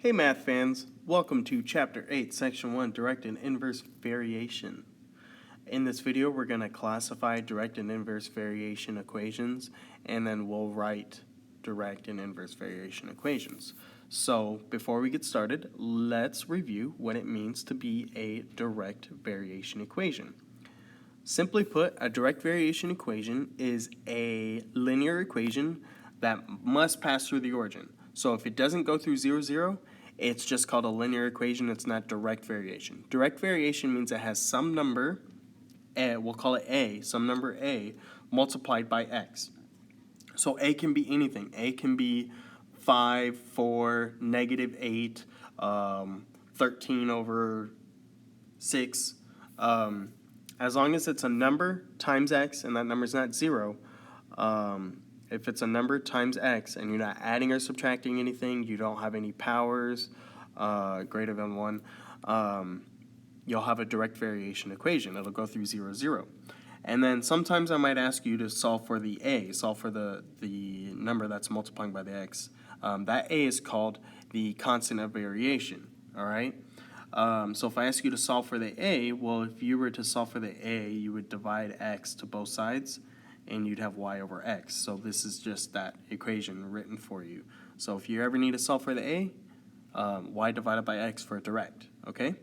Hey math fans, welcome to Chapter 8, Section 1, Direct and Inverse Variation. In this video, we're going to classify direct and inverse variation equations, and then we'll write direct and inverse variation equations. So, before we get started, let's review what it means to be a direct variation equation. Simply put, a direct variation equation is a linear equation that must pass through the origin. So if it doesn't go through 0, 0, it's just called a linear equation. It's not direct variation. Direct variation means it has some number, we'll call it a, some number a, multiplied by x. So a can be anything. A can be 5, 4, negative 8, 13 over 6. As long as it's a number times x and that number is not 0, if it's a number times x and you're not adding or subtracting anything, you don't have any powers greater than 1, you'll have a direct variation equation. It'll go through 0, 0. And then sometimes I might ask you to solve for the a, solve for the number that's multiplying by the x. That a is called the constant of variation, all right? So if I ask you to solve for the a, well, if you were to solve for the a, you would divide x to both sides, and you'd have y over x. So this is just that equation written for you. So if you ever need to solve for the a, y divided by x for direct, okay?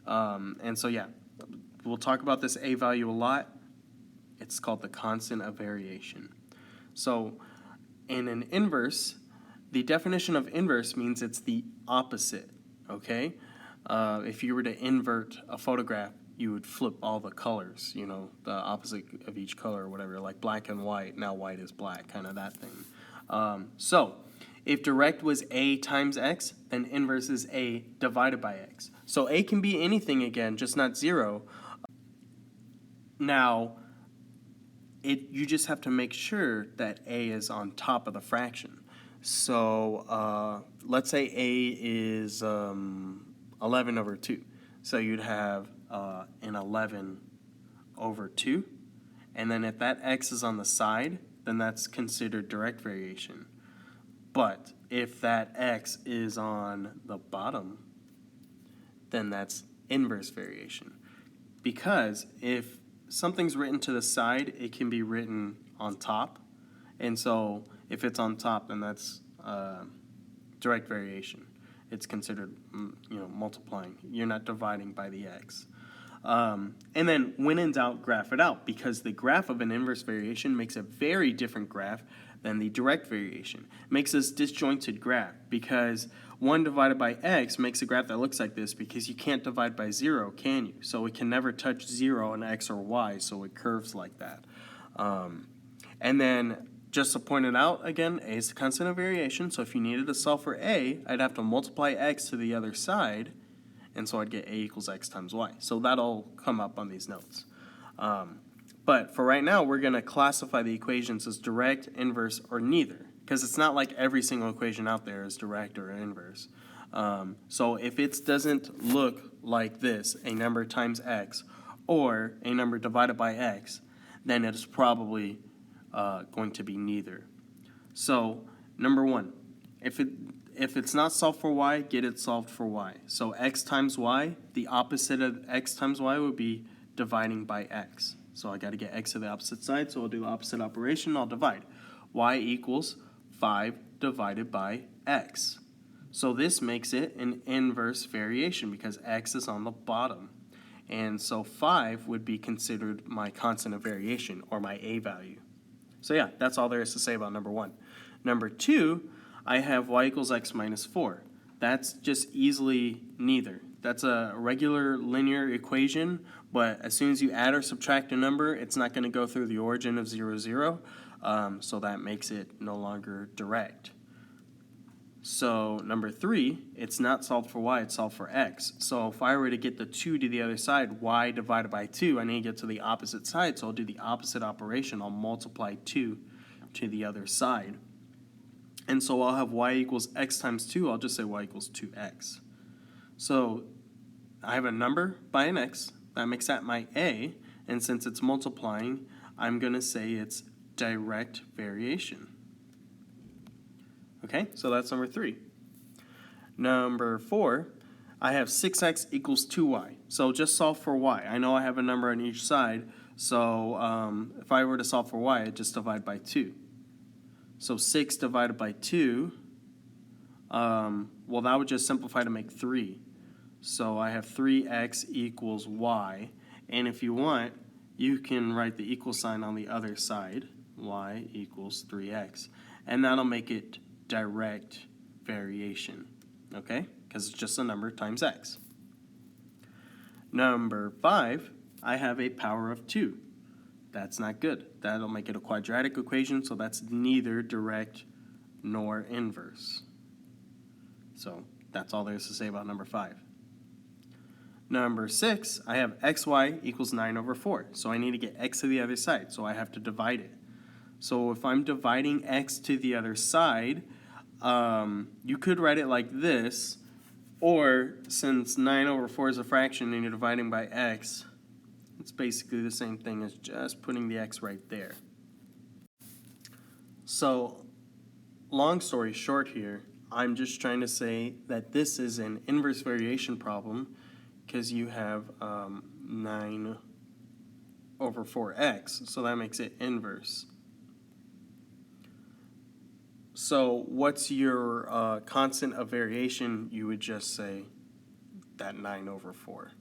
And so yeah, we'll talk about this a value a lot. It's called the constant of variation. So in an inverse, the definition of inverse means it's the opposite, okay? If you were to invert a photograph, you would flip all the colors, you know, the opposite of each color or whatever, like black and white, now white is black, kind of that thing. So if direct was a times x, then inverse is a divided by x. So a can be anything again, just not 0. Now, you just have to make sure that a is on top of the fraction. So let's say a is 11 over 2. So you'd have an 11 over 2. And then if that x is on the side, then that's considered direct variation. But if that x is on the bottom, then that's inverse variation. Because if something's written to the side, it can be written on top. And so if it's on top, then that's direct variation. It's considered, multiplying. You're not dividing by the x. And then when in doubt, graph it out, because the graph of an inverse variation makes a very different graph than the direct variation. It makes this disjointed graph because 1 divided by x makes a graph that looks like this because you can't divide by 0, can you? So it can never touch 0 on x or y, so it curves like that. And then just to point it out again, a is the constant of variation, so if you needed to solve for a, I'd have to multiply x to the other side, and so I'd get a equals x times y. So that'll come up on these notes. But for right now, we're going to classify the equations as direct, inverse, or neither, because it's not like every single equation out there is direct or inverse. So if it doesn't look like this, a number times x, or a number divided by x, then it is probably going to be neither. So number 1, if it's not solved for y, get it solved for y. So x times y, the opposite of x times y would be dividing by x. So I got to get x to the opposite side, so I'll do the opposite operation, I'll divide. Y equals 5 divided by x. So this makes it an inverse variation because x is on the bottom. And so 5 would be considered my constant of variation, or my a value. So yeah, that's all there is to say about number 1. Number 2, I have y equals x minus 4. That's just easily neither. That's a regular linear equation, but as soon as you add or subtract a number, it's not going to go through the origin of 0, 0. So that makes it no longer direct. So number 3, it's not solved for y, it's solved for x. So if I were to get the 2 to the other side, y divided by 2, I need to get to the opposite side, so I'll do the opposite operation. I'll multiply 2 to the other side. And so I'll have y equals x times 2, I'll just say y equals 2x. So I have a number by an x, that makes that my a, and since it's multiplying, I'm going to say it's direct variation. Okay, so that's number 3. Number 4, I have 6x equals 2y. So just solve for y. I know I have a number on each side, so if I were to solve for y, I'd just divide by 2. So 6 divided by 2, well, that would just simplify to make 3. So I have 3x equals y. And if you want, you can write the equal sign on the other side, y equals 3x. And that'll make it direct variation, okay? Because it's just a number times x. Number 5, I have a power of 2. That's not good. That'll make it a quadratic equation, so that's neither direct nor inverse. So that's all there is to say about number 5. Number 6, I have xy equals 9 over 4. So I need to get x to the other side, so I have to divide it. So if I'm dividing x to the other side, you could write it like this, or since 9 over 4 is a fraction and you're dividing by x, it's basically the same thing as just putting the x right there. So, long story short here, I'm just trying to say that this is an inverse variation problem because you have 9 over 4x, so that makes it inverse. So what's your constant of variation? You would just say that 9 over 4.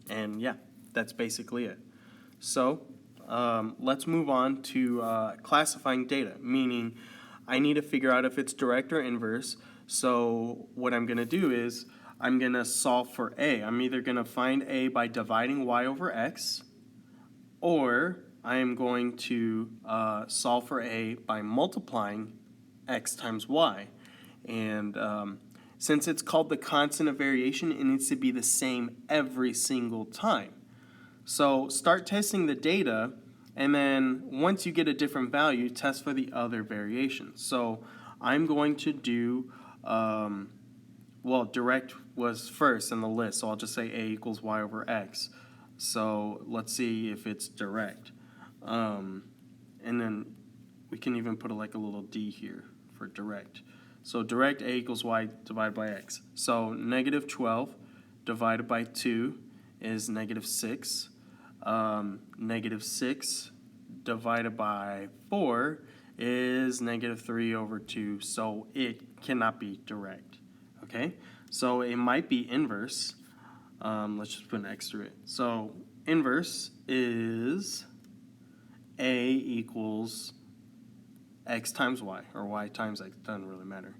And yeah, that's basically it. So let's move on to classifying data, meaning I need to figure out if it's direct or inverse. So what I'm going to do is I'm going to solve for a. I'm either going to find a by dividing y over x, or I am going to solve for a by multiplying x times y. And since it's called the constant of variation, it needs to be the same every single time. So start testing the data, and then once you get a different value, test for the other variations. So I'm going to do, well, direct was first in the list, so I'll just say a equals y over x. So let's see if it's direct. And then we can even put like a little d here for direct. So direct, a equals y divided by x. So negative 12 divided by 2 is negative 6. Negative 6 divided by 4 is negative 3 over 2. So it cannot be direct. Okay? So it might be inverse. Let's just put an x through it. So inverse is a equals x times y, or y times x, doesn't really matter.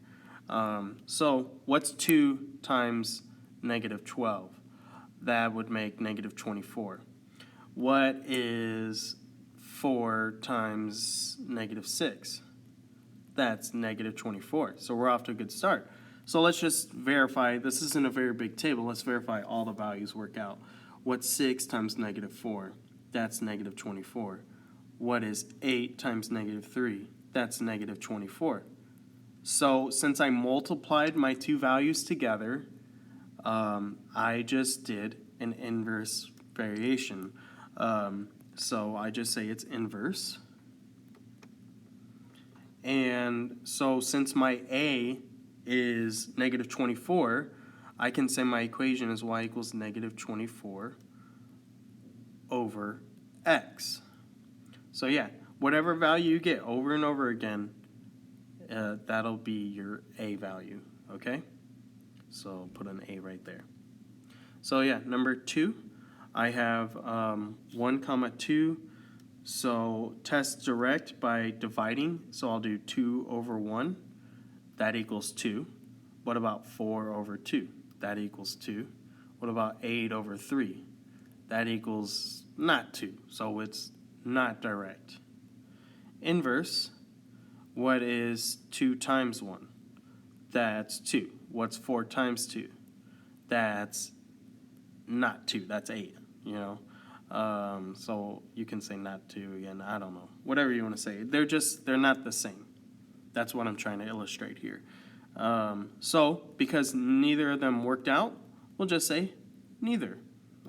So what's 2 times negative 12? That would make negative 24. What is 4 times negative 6? That's negative 24. So we're off to a good start. So let's just verify. This isn't a very big table. Let's verify all the values work out. What's 6 times negative 4? That's negative 24. What is 8 times negative 3? That's negative 24. So since I multiplied my two values together, I just did an inverse variation. So I just say it's inverse. And so since my a is negative 24, I can say my equation is y equals negative 24 over x. So yeah, whatever value you get over and over again, that'll be your a value, okay? So put an a right there. So yeah, number 2, I have 1 comma 2. So test direct by dividing. So I'll do 2 over 1. That equals 2. What about 4 over 2? That equals 2. What about 8 over 3? That equals not 2. So it's not direct. Inverse, what is 2 times 1? That's 2. What's 4 times 2? That's not 2. That's 8, you know. So you can say not 2 again. I don't know. Whatever you want to say. They're not the same. That's what I'm trying to illustrate here. So because neither of them worked out, we'll just say neither.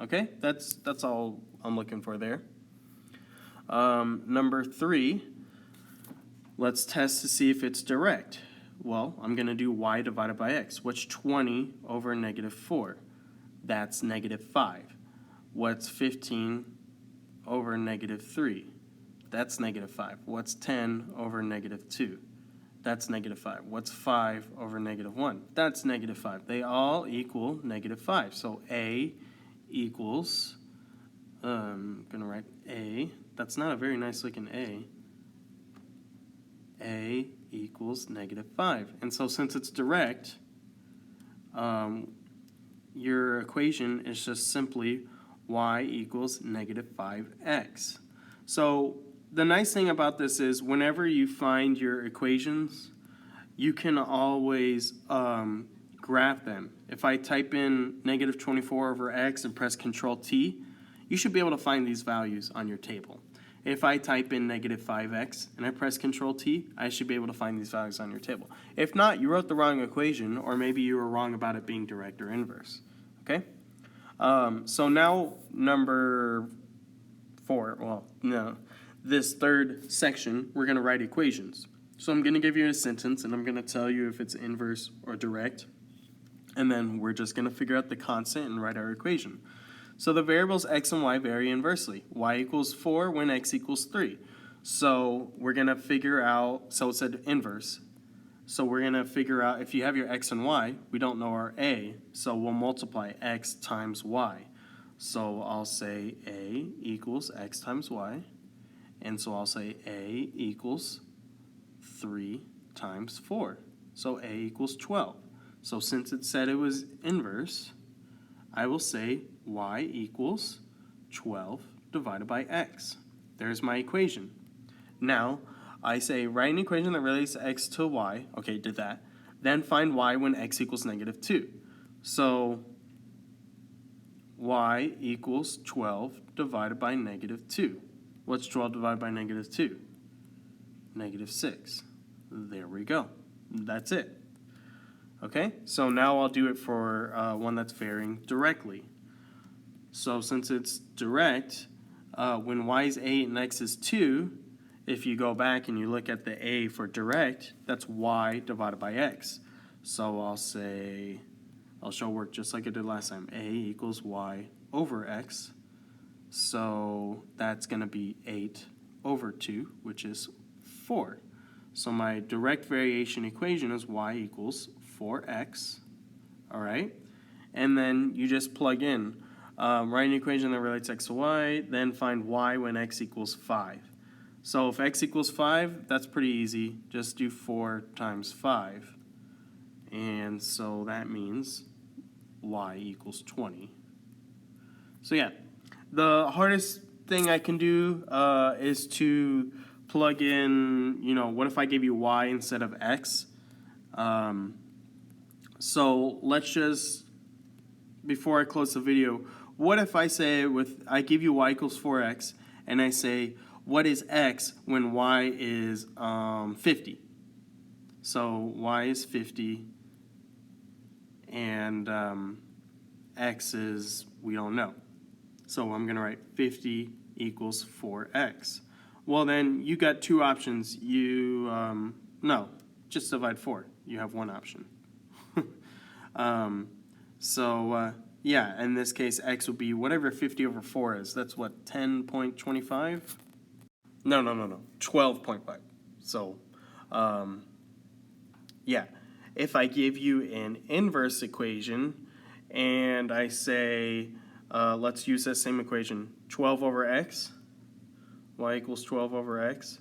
Okay? That's all I'm looking for there. Number 3, let's test to see if it's direct. Well, I'm going to do y divided by x. What's 20 over negative 4? That's negative 5. What's 15 over negative 3? That's negative 5. What's 10 over negative 2? That's negative 5. What's 5 over negative 1? That's negative 5. They all equal negative 5. So A equals, I'm going to write A. That's not a very nice looking A. A equals negative 5. And so since it's direct, your equation is just simply y equals negative 5x. So the nice thing about this is whenever you find your equations, you can always graph them. If I type in negative 24 over x and press Control T, you should be able to find these values on your table. If I type in negative 5x and I press Control T, I should be able to find these values on your table. If not, you wrote the wrong equation, or maybe you were wrong about it being direct or inverse. Okay? So now number 4, well, no, this third section, we're going to write equations. So I'm going to give you a sentence, and I'm going to tell you if it's inverse or direct, and then we're just going to figure out the constant and write our equation. So the variables x and y vary inversely. Y equals 4 when x equals 3. So we're going to figure out, so it said inverse. So we're going to figure out, if you have your x and y, we don't know our a, so we'll multiply x times y. So I'll say a equals x times y, and so I'll say a equals 3 times 4. So a equals 12. So since it said it was inverse, I will say y equals 12 divided by x. There's my equation. Now, I say write an equation that relates x to y. Okay, did that. Then find y when x equals negative 2. So y equals 12 divided by negative 2. What's 12 divided by negative 2? Negative 6. There we go. That's it. Okay, so now I'll do it for one that's varying directly. So since it's direct, when y is 8 and x is 2, if you go back and you look at the a for direct, that's y divided by x. So I'll say, I'll show work just like I did last time. A equals y over x. So that's going to be 8 over 2, which is 4. So my direct variation equation is y equals 4x, all right? And then you just plug in, write an equation that relates x to y, then find y when x equals 5. So if x equals 5, that's pretty easy. Just do 4 times 5. And so that means y equals 20. So yeah, the hardest thing I can do is to plug in, what if I gave you y instead of x? So let's just, before I close the video, what if I say I give you y equals 4x, and I say, what is x when y is 50? So y is 50, and x is, we don't know. So I'm going to write 50 equals 4x. Well, then you got two options. No, just divide 4. You have one option. Yeah, in this case, x would be whatever 50 over 4 is. That's what, 10.25? No, 12.5. So, yeah, if I give you an inverse equation and I say, let's use that same equation, 12 over x, y equals 12 over x.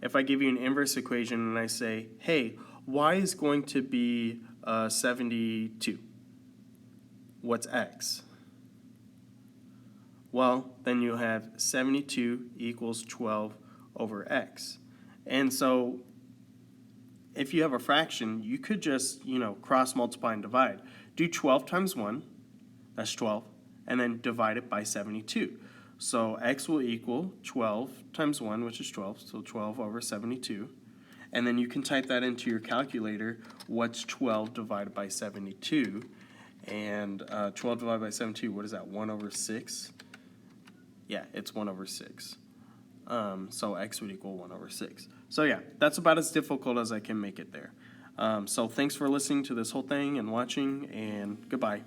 If I give you an inverse equation and I say, hey, y is going to be 72. What's x? Well, then you have 72 equals 12 over x. And so if you have a fraction, you could just, cross multiply and divide. Do 12 times 1, that's 12, and then divide it by 72. So x will equal 12 times 1, which is 12, so 12 over 72. And then you can type that into your calculator, what's 12 divided by 72? And 12 divided by 72, what is that, 1 over 6? Yeah, it's 1 over 6. So x would equal 1 over 6. So yeah, that's about as difficult as I can make it there. So thanks for listening to this whole thing and watching, and goodbye.